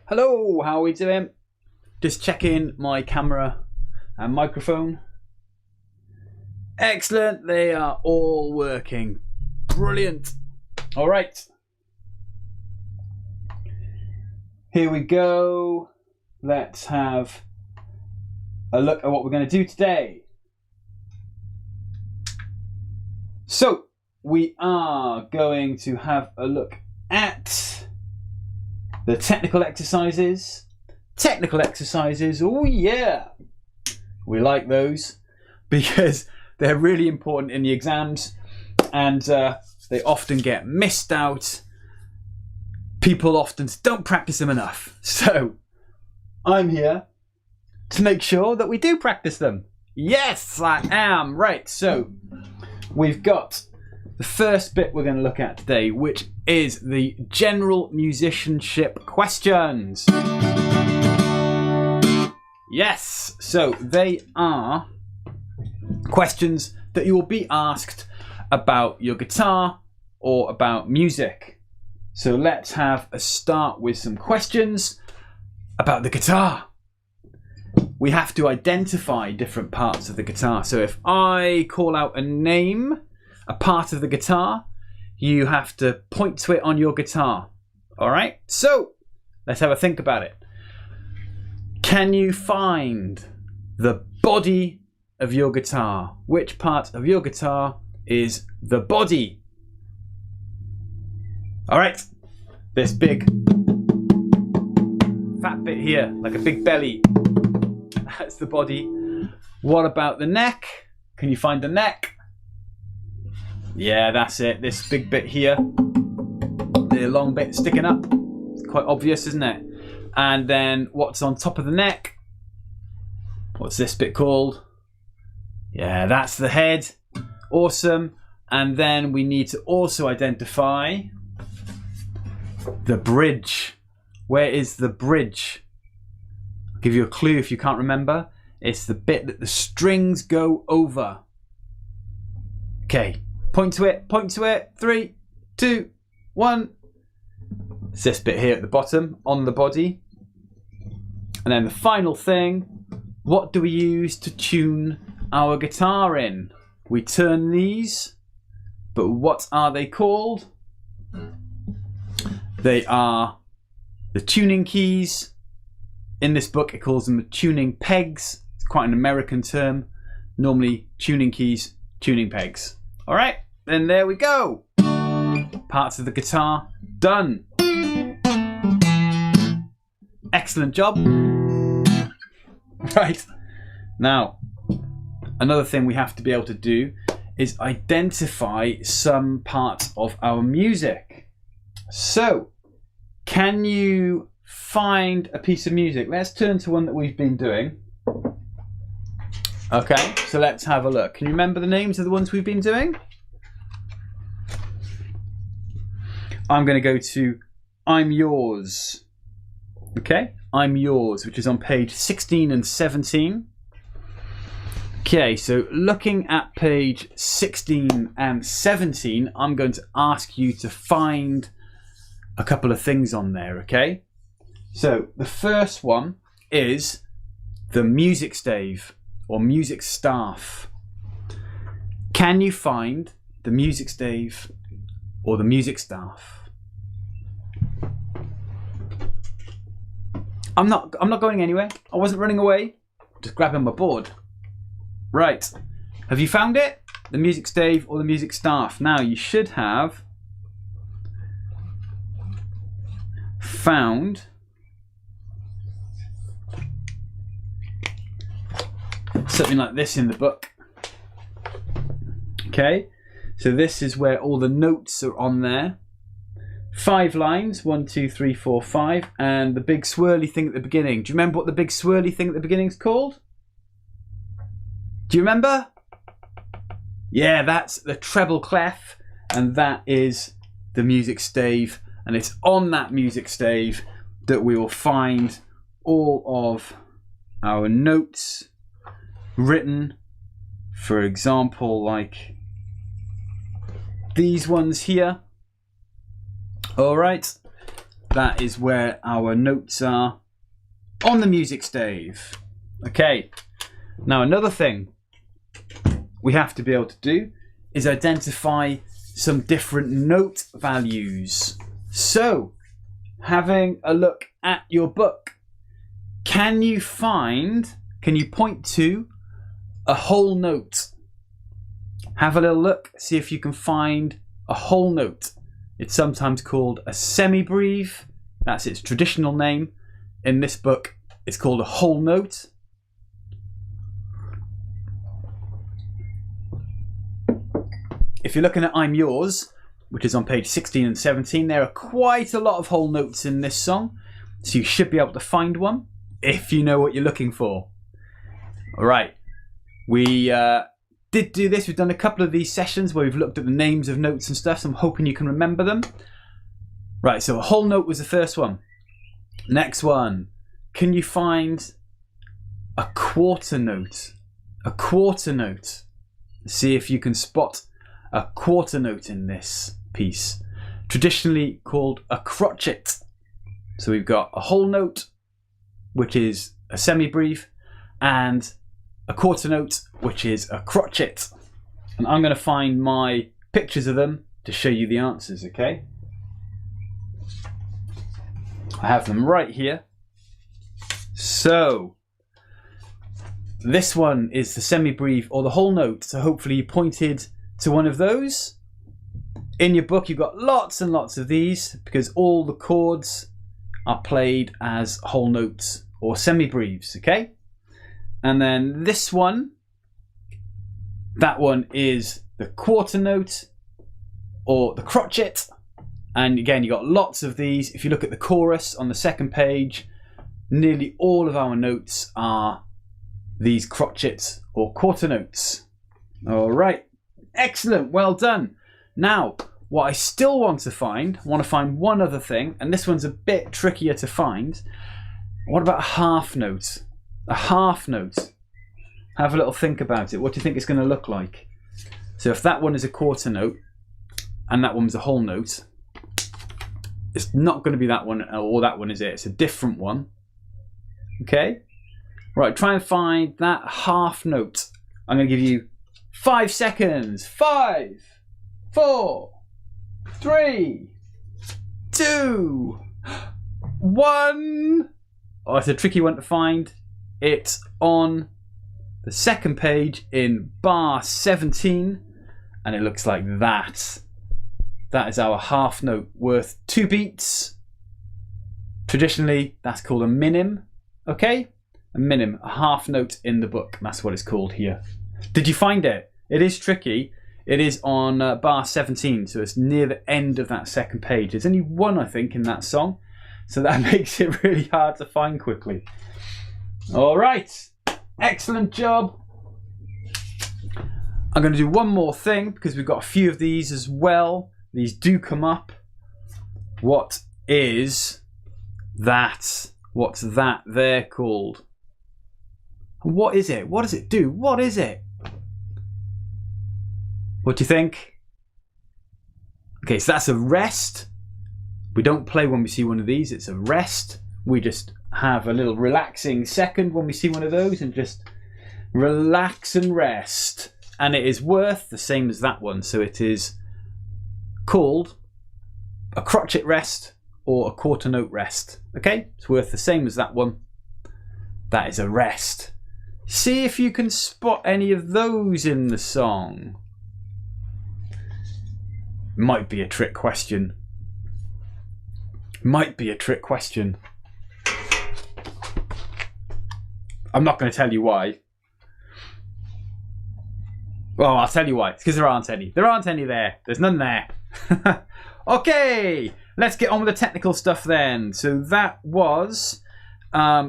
Hello, how are we doing? Just checking my camera and microphone. Excellent, they are all working. Brilliant. All right. Here we go. Let's have a look at what we're going to do today. So, we are going to have a look at the technical exercises. Technical exercises, oh yeah. We like those because they're really important in the exams and they often get missed out. People often don't practice them enough. So, I'm here to make sure that we do practice them. Yes, I am. Right, so we've got the first bit we're going to look at today, which is the general musicianship questions. Yes, so they are questions that you will be asked about your guitar or about music. So let's have a start with some questions about the guitar. We have to identify different parts of the guitar. So if I call out a name, a part of the guitar, you have to point to it on your guitar. All right, so let's have a think about it. Can you find the body of your guitar? Which part of your guitar is the body? All right, this big fat bit here, like a big belly, that's the body. What about the neck? Can you find the neck? Yeah, that's it. This big bit here, the long bit sticking up. It's quite obvious, isn't it? And then what's on top of the neck? What's this bit called? Yeah, that's the head. Awesome. And then we need to also identify the bridge. Where is the bridge? I'll give you a clue if you can't remember. It's the bit that the strings go over. Okay. Point to it, point to it. 3, 2, 1. It's this bit here at the bottom, on the body. And then the final thing, what do we use to tune our guitar in? We turn these, but what are they called? They are the tuning keys. In this book, it calls them the tuning pegs. It's quite an American term. Normally, tuning keys, tuning pegs. All right, then there we go. Parts of the guitar done. Excellent job. Right, now, another thing we have to be able to do is identify some parts of our music. So, can you find a piece of music? Let's turn to one that we've been doing. Okay, so let's have a look. Can you remember the names of the ones we've been doing? I'm going to go to I'm Yours. Okay, I'm Yours, which is on page 16 and 17. Okay, so looking at page 16 and 17, I'm going to ask you to find a couple of things on there, okay? So the first one is the music stave or music staff. Can you find the music stave or the music staff? I'm not going anywhere. I wasn't running away. Just grabbing my board. Right. Have you found it? The music stave or the music staff? Now you should have found something like this in the book. Okay, so this is where all the notes are on there. 5 lines, 1, 2, 3, 4, 5, and the big swirly thing at the beginning. Do you remember what the big swirly thing at the beginning is called? Do you remember? Yeah, that's the treble clef, and that is the music stave, and it's on that music stave that we will find all of our notes written. For example, like these ones here. All right, that is where our notes are on the music stave. Okay, now another thing we have to be able to do is identify some different note values. So, having a look at your book, can you point to a whole note? Have a little look, see if you can find a whole note. It's sometimes called a semibreve. That's its traditional name. In this book, it's called a whole note. If you're looking at I'm Yours, which is on page 16 and 17, there are quite a lot of whole notes in this song. So you should be able to find one if you know what you're looking for. All right. We did do this. We've done a couple of these sessions where we've looked at the names of notes and stuff, so I'm hoping you can remember them. Right, so a whole note was the first one. Next one. Can you find a quarter note? A quarter note. See if you can spot a quarter note in this piece. Traditionally called a crotchet. So we've got a whole note, which is a semibreve, and a quarter note, which is a crotchet. And I'm going to find my pictures of them to show you the answers, okay? I have them right here. So, this one is the semibreve or the whole note, so hopefully you pointed to one of those. In your book, you've got lots and lots of these because all the chords are played as whole notes or semibreves, okay? And then this one, that one is the quarter note or the crotchet. And again, you got lots of these. If you look at the chorus on the second page, nearly all of our notes are these crotchets or quarter notes. All right, excellent, well done. Now, what I still want to find one other thing, and this one's a bit trickier to find. What about a half note? A half note. Have a little think about it. What do you think it's going to look like? So if that one is a quarter note and that one's a whole note, it's not going to be that one or that one, is it? It's a different one. Okay? Right, try and find that half note. I'm going to give you 5 seconds. 5, 4, 3, 2, 1. Oh, it's a tricky one to find. It's on the second page in bar 17, and it looks like that. That is our half note worth 2 beats. Traditionally, that's called a minim. Okay? A minim, a half note in the book. That's what it's called here. Did you find it? It is tricky. It is on bar 17, so it's near the end of that second page. There's only one, I think, in that song, so that makes it really hard to find quickly. All right, excellent job. I'm going to do one more thing because we've got a few of these as well. These do come up. What is that? What's that there called? What is it? What does it do? What is it? What do you think? Okay, so that's a rest. We don't play when we see one of these. It's a rest. We just have a little relaxing second when we see one of those and just relax and rest. And it is worth the same as that one. So it is called a crotchet rest or a quarter note rest. Okay, it's worth the same as that one. That is a rest. See if you can spot any of those in the song. Might be a trick question. Might be a trick question. I'm not going to tell you why. Well, I'll tell you why. It's because there aren't any. There aren't any there. There's none there. Okay, let's get on with the technical stuff then. So that was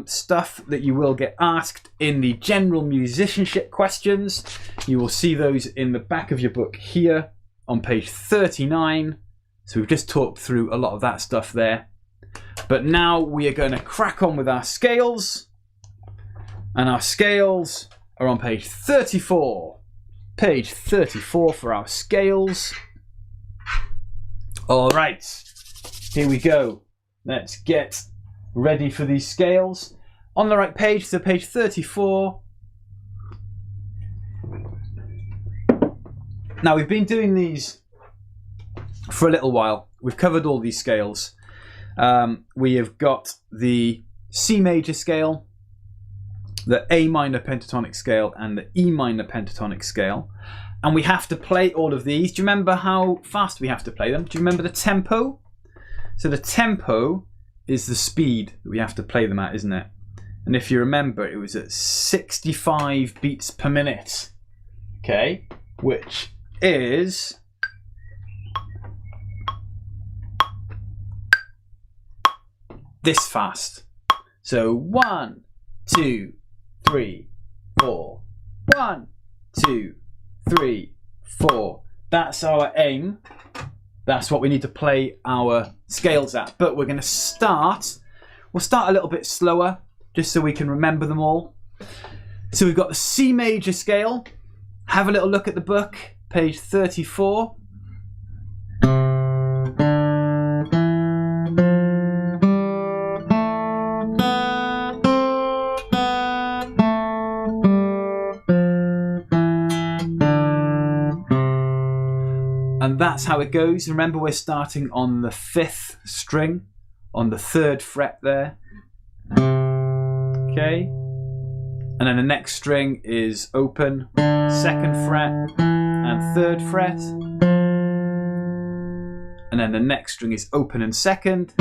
stuff that you will get asked in the general musicianship questions. You will see those in the back of your book here on page 39. So we've just talked through a lot of that stuff there. But now we are going to crack on with our scales. And our scales are on page 34. Page 34 for our scales. All right, here we go. let's get ready for these scales. On the right page, so page 34. Now we've been doing these for a little while. We've covered all these scales. We have got the C major scale, the A minor pentatonic scale, and the E minor pentatonic scale. And we have to play all of these. Do you remember how fast we have to play them? Do you remember the tempo? So the tempo is the speed that we have to play them at, isn't it? And if you remember, it was at 65 beats per minute. Okay, which is this fast. So 1, 2, 3, 4. 1, 2, 3, 4. That's our aim. That's what we need to play our scales at. But we're going to start. We'll start a little bit slower, just so we can remember them all. So we've got the C major scale. Have a little look at the book, page 34. And that's how it goes. Remember, we're starting on the 5th string, on the 3rd fret there. Okay. And then the next string is open, 2nd fret and 3rd fret. And then the next string is open and 2nd.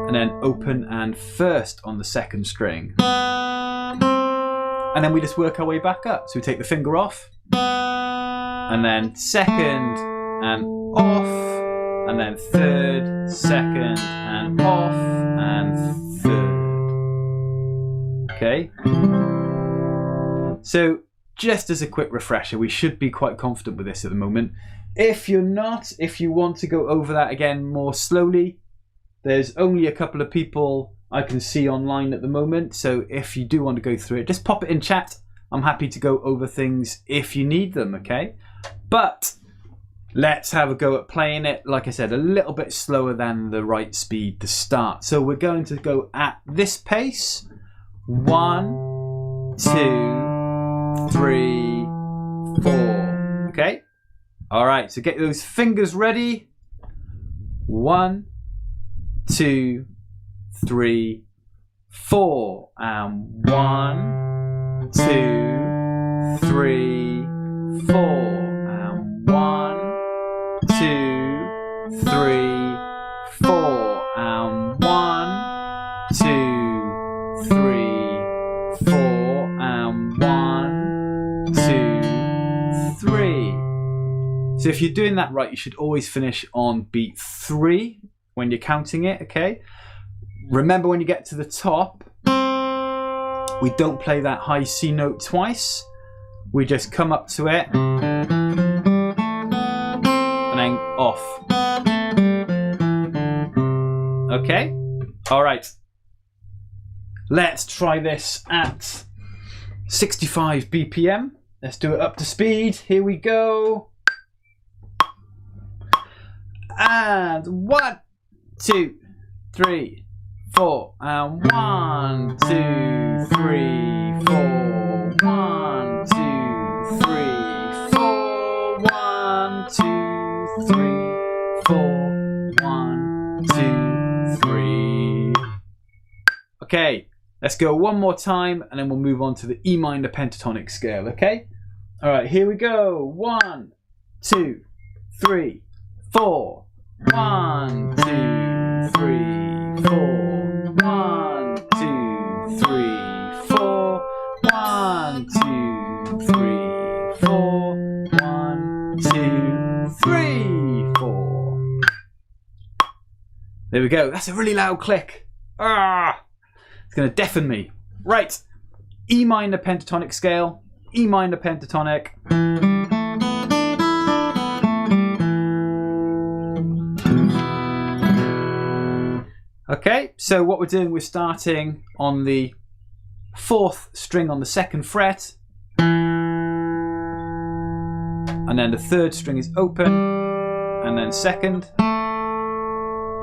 And then open and 1st on the 2nd string. And then we just work our way back up. So we take the finger off. And then 2nd and off. And then 3rd, 2nd and off. And 3rd. Okay, so just as a quick refresher, we should be quite confident with this at the moment. If you're not, if you want to go over that again more slowly, there's only a couple of people I can see online at the moment, so if you do want to go through it, just pop it in chat. I'm happy to go over things if you need them, okay? But let's have a go at playing it, like I said, a little bit slower than the right speed to start. So we're going to go at this pace. 1, 2, 3, 4. Okay? Alright, so get those fingers ready. 1, 2, 3, 4. And 1, 2, 3, 4. And 1, 2, 3, 4. And 1, 2, 3, 4, and 1, 2, 3. So if you're doing that right, you should always finish on beat 3 when you're counting it, okay? Remember, when you get to the top, we don't play that high C note twice. We just come up to it and then off. Okay? All right. Let's try this at 65 BPM. Let's do it up to speed. Here we go. And 1, 2, 3, 4. And 1, 2, 3, 4. 1, 2, 3, 4. 1, 2, 3, 4. 1, 2, 3. Okay. Let's go one more time and then we'll move on to the E minor pentatonic scale, okay? All right, here we go. 1, 2, 3, 4. 1, 2, 3, 4. 1, 2, 3, 4. 1, 2, 3, 4. 1, 2, 3, 4. There we go. That's a really loud click. Ah! It's going to deafen me. Right. E minor pentatonic scale. E minor pentatonic. Okay, so what we're doing, we're starting on the 4th string on the 2nd fret. And then the 3rd string is open. And then 2nd.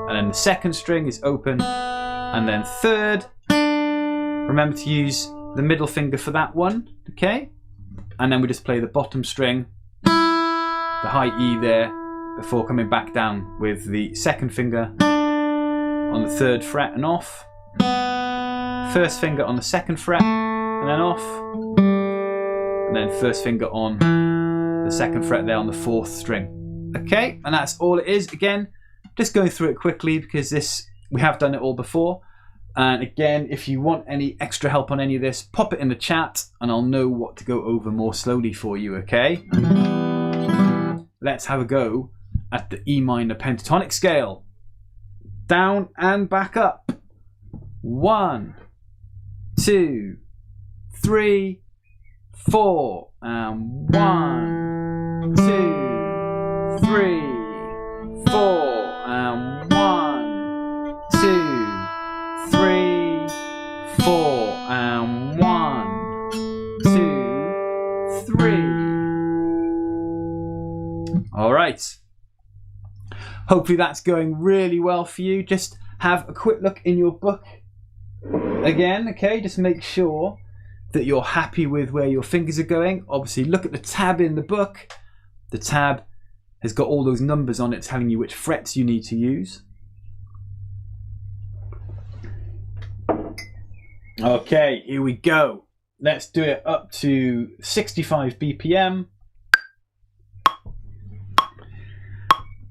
and then the second string is open, and then third, remember to use the middle finger for that one, okay? And then we just play the bottom string, the high E there, before coming back down with the second finger on the third fret and off, first finger on the second fret and then off, and then first finger on the second fret there on the fourth string. Okay, and that's all it is. Again, just going through it quickly because we have done it all before. And again, if you want any extra help on any of this, pop it in the chat and I'll know what to go over more slowly for you, okay? Let's have a go at the E minor pentatonic scale. Down and back up. 1, 2, 3, 4. And 1, 2, 3, 4. And 1, 2, 3, 4. And 1, 2, 3. All right. Hopefully that's going really well for you. Just have a quick look in your book again, okay? Just make sure that you're happy with where your fingers are going. Obviously, look at the tab in the book. The tab has got all those numbers on it telling you which frets you need to use. Okay, here we go. Let's do it up to 65 BPM.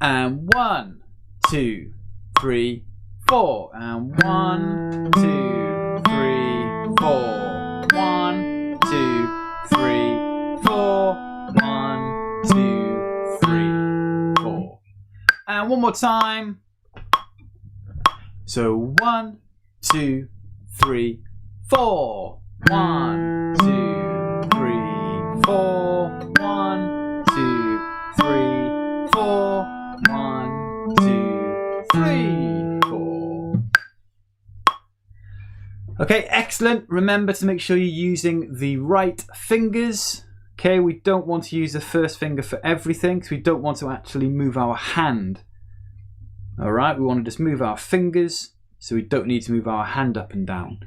And 1, 2, 3, 4. And 1, 2, 3, 4. 1, 2, 3, 4. 1, 2, 3, 4. And one more time. So 1, 2, 3, 4. 1, 2, 3, 4. 1, 2, 3, 4. 1, 2, 3, 4. Okay, excellent. Remember to make sure you're using the right fingers. Okay, we don't want to use the first finger for everything because we don't want to actually move our hand. Alright, we want to just move our fingers so we don't need to move our hand up and down.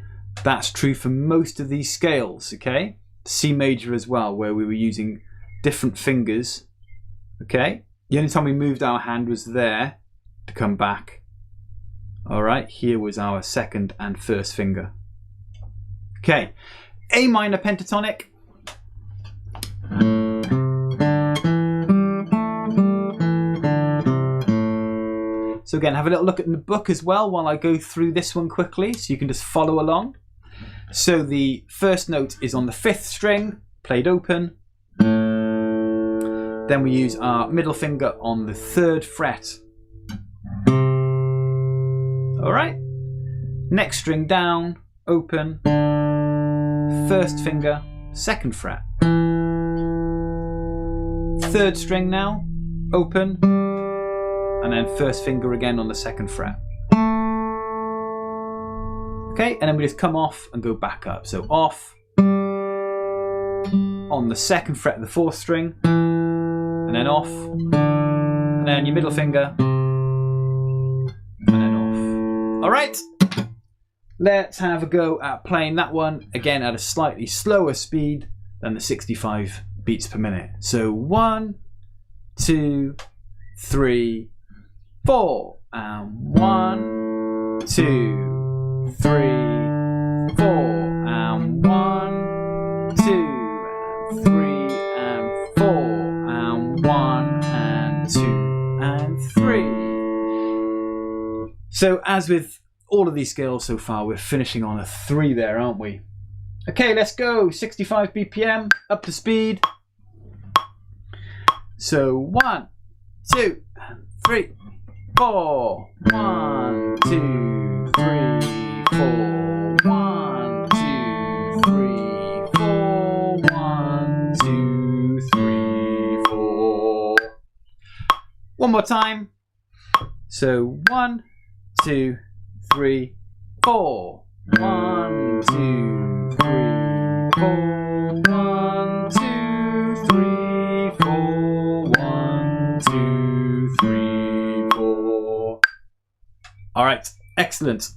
That's true for most of these scales, okay? C major as well, where we were using different fingers, okay? The only time we moved our hand was there to come back. Alright, here was our second and first finger. Okay, A minor pentatonic. So again, have a little look at the book as well while I go through this one quickly so you can just follow along. So the first note is on the 5th string, played open. Then we use our middle finger on the 3rd fret. Alright. Next string down, open. 1st finger, 2nd fret. 3rd string now, open. And then 1st finger again on the 2nd fret. Okay, and then we just come off and go back up. So off on the 2nd fret of the 4th string. And then off, and then your middle finger, and then off. Alright, let's have a go at playing that one again at a slightly slower speed than the 65 beats per minute. So 1, 2, 3, 4, and 1, 2, 3, 4, and 1, 2, and 3, and 4. 1 and 2 and 3. So as with all of these scales so far, we're finishing on a 3 there, aren't we? Okay, let's go. 65 BPM, up to speed. So 1, 2, and 3, 4. 1, 2, 3, 4. 1, 2, 3, 4. 1, 2, 3, 4. One more time. So 1, 2, 3, 4. 1, 2, 3, 4. 1, 2, 3, 4. 1, 2, 3, 4. All right, excellent.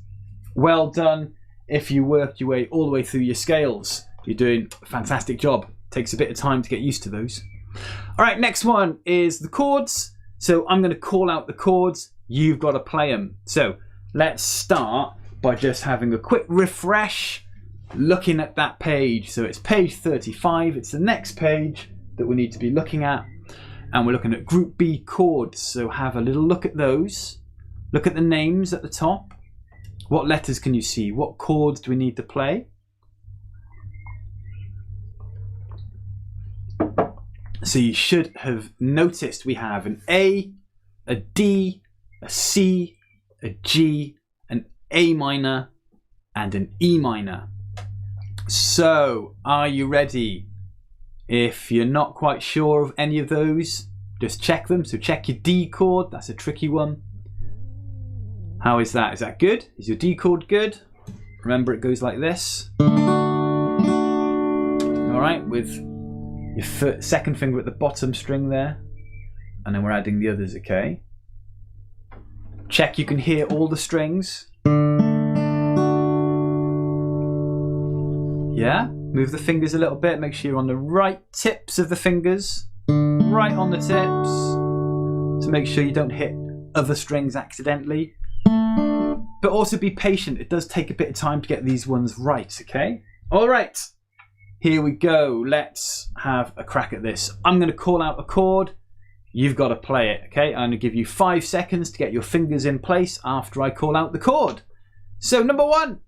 Well done. If you worked your way all the way through your scales, you're doing a fantastic job. Takes a bit of time to get used to those. All right, next one is the chords. So I'm going to call out the chords. You've got to play them. So let's start by just having a quick refresh, looking at that page. So it's page 35. It's the next page that we need to be looking at. And we're looking at Group B chords. So have a little look at those. Look at the names at the top. What letters can you see? What chords do we need to play? So you should have noticed we have an A, a D, a C, a G, an A minor, and an E minor. So, are you ready? If you're not quite sure of any of those, just check them. So check your D chord, that's a tricky one. How is that? Is that good? Is your D chord good? Remember it goes like this. Alright, with your second finger at the bottom string there. And then we're adding the others, okay? Check you can hear all the strings. Yeah? Move the fingers a little bit. Make sure you're on the right tips of the fingers. Right on the tips. To make sure you don't hit other strings accidentally. But also be patient. It does take a bit of time to get these ones right, okay? Alright. Here we go. Let's have a crack at this. I'm going to call out a chord. You've got to play it, okay? I'm going to give you 5 seconds to get your fingers in place after I call out the chord. So, number 1.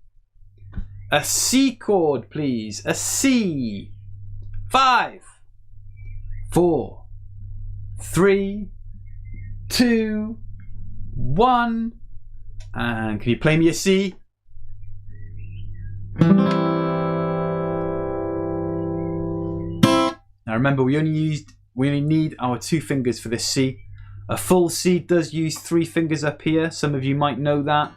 A C chord, please. A C. 5, 4, 3, 2, 1. And can you play me a C? Now remember, we only need our 2 fingers for this C. A full C does use 3 fingers up here. Some of you might know that.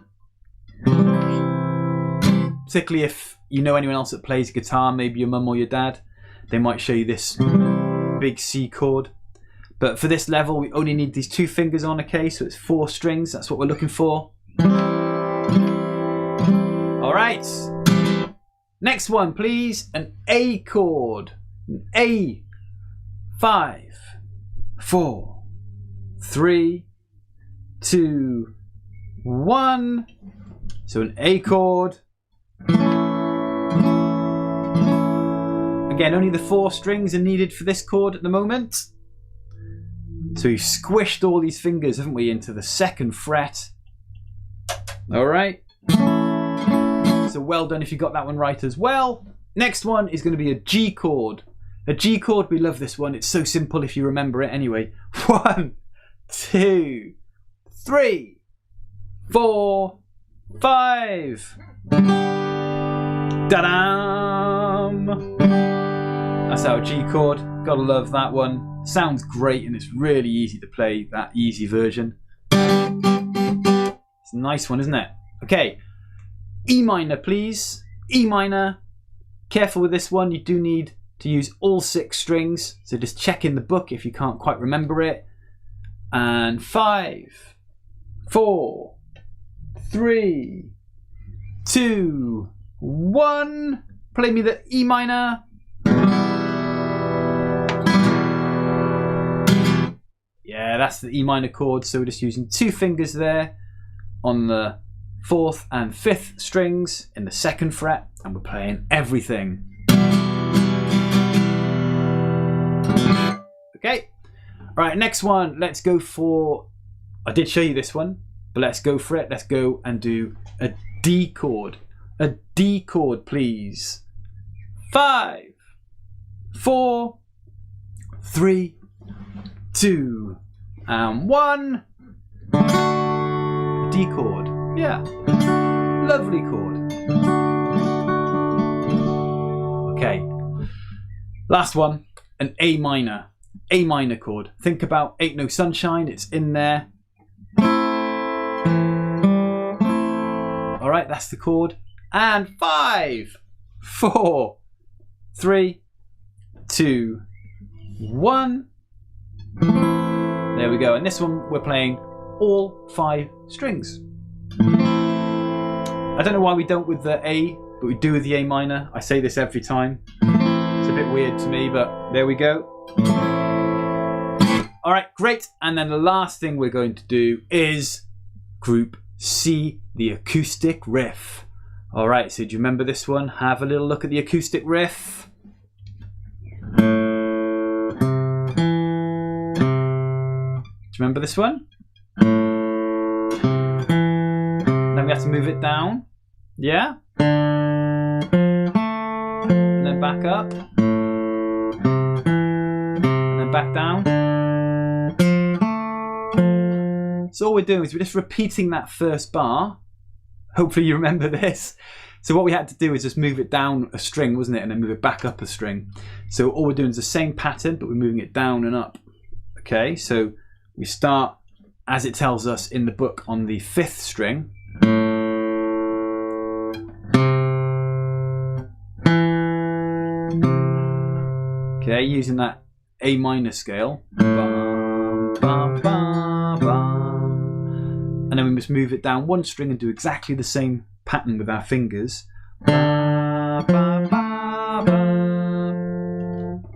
Particularly if you know anyone else that plays guitar, maybe your mum or your dad. They might show you this big C chord. But for this level, we only need these 2 fingers on, okay? So it's 4 strings. That's what we're looking for. All right. Next one, please. An A chord. An A. 5, 4, 3, 2, 1. So an A chord. Again, only the 4 strings are needed for this chord at the moment. So we've squished all these fingers, haven't we, into the 2nd fret. All right. So well done if you got that one right as well. Next one is going to be a G chord. A G chord, we love this one. It's so simple if you remember it anyway. 1, 2, 3, 4, 5. Da-dam! That's our G chord. Gotta love that one. Sounds great and it's really easy to play that easy version. It's a nice one, isn't it? Okay, E minor, please. E minor. Careful with this one. You do need to use all 6 strings. So just check in the book if you can't quite remember it. And 5, 4, 3, 2, 1. Play me the E minor. Yeah, that's the E minor chord. So we're just using 2 fingers there on the 4th and 5th strings in the 2nd fret, and we're playing everything. Okay, right, next one. Let's go for, I did show you this one, but let's go for it. Let's go and do a D chord. A D chord, please. 5, 4, 3, 2, and 1. A D chord. Yeah. Lovely chord. Okay. Last one. An A minor. A minor chord. Think about Ain't No Sunshine. It's in there. Alright, that's the chord. And 5, 4, 3, 2, 1. There we go. And this one we're playing all 5 strings. I don't know why we don't with the A, but we do with the A minor. I say this every time. It's a bit weird to me, but there we go. All right, great. And then the last thing we're going to do is group C, the acoustic riff. All right, so do you remember this one? Have a little look at the acoustic riff. Do you remember this one? Then we have to move it down. Yeah? And then back up. And then back down. So all we're doing is we're just repeating that first bar. Hopefully you remember this. So what we had to do is just move it down a string, wasn't it? And then move it back up a string. So all we're doing is the same pattern, but we're moving it down and up. Okay, so we start, as it tells us in the book, on the 5th string. Okay, using that A minor scale. Bum, bum, bum, bum. And then we must move it down one string and do exactly the same pattern with our fingers. Ba, ba, ba, ba.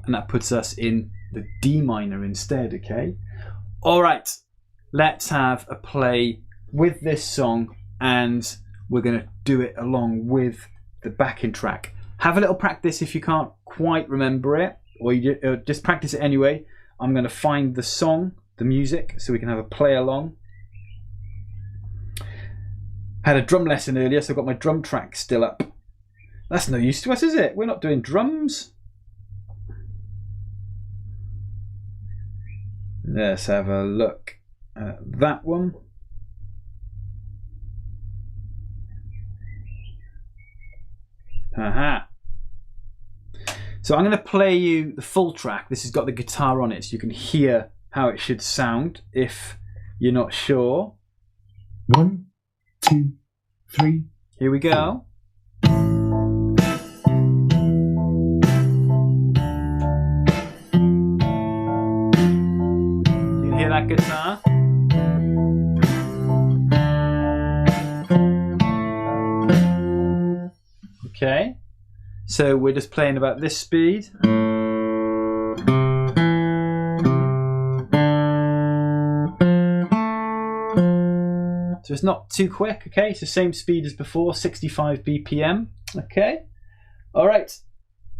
And that puts us in the D minor instead, okay? All right, let's have a play with this song, and we're going to do it along with the backing track. Have a little practice if you can't quite remember it, or you just practice it anyway. I'm going to find the song, the music, so we can have a play along. Had a drum lesson earlier, so I've got my drum track still up. That's no use to us, is it? We're not doing drums. Let's have a look at that one. Aha. So I'm going to play you the full track. This has got the guitar on it, so you can hear how it should sound if you're not sure. 1, 2, 3. Here we go. You can hear that guitar. Okay. So we're just playing about this speed. So it's not too quick, okay? It's the same speed as before, 65 BPM, okay? All right,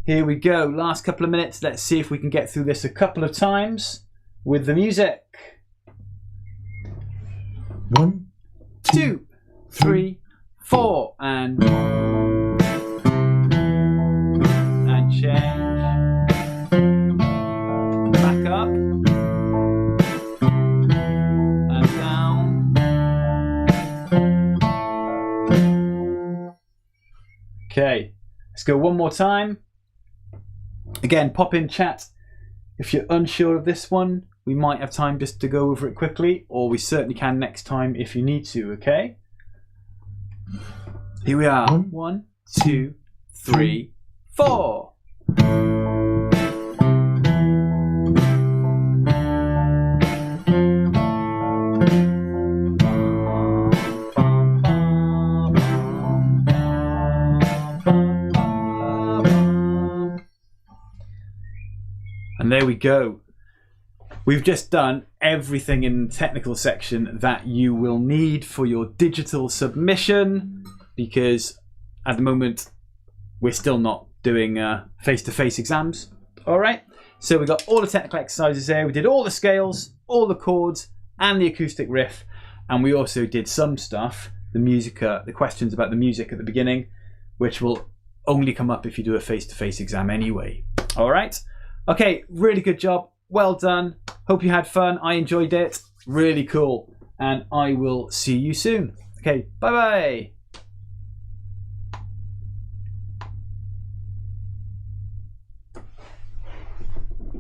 here we go. Last couple of minutes. Let's see if we can get through this a couple of times with the music. 1, 2, 3, 4, and change. Back up. And down. Okay, let's go one more time. Again, pop in chat if you're unsure of this one. We might have time just to go over it quickly, or we certainly can next time if you need to, okay? Here we are. 1, 2, 3, 4. And there we go. We've just done everything in the technical section that you will need for your digital submission, because at the moment we're still not doing face-to-face exams. All right, so we got all the technical exercises there. We did all the scales, all the chords, and the acoustic riff, and we also did some stuff, the music, the questions about the music at the beginning, which will only come up if you do a face-to-face exam anyway. All right. Okay, really good job. Well done. Hope you had fun. I enjoyed it. Really cool. And I will see you soon. Okay, bye-bye.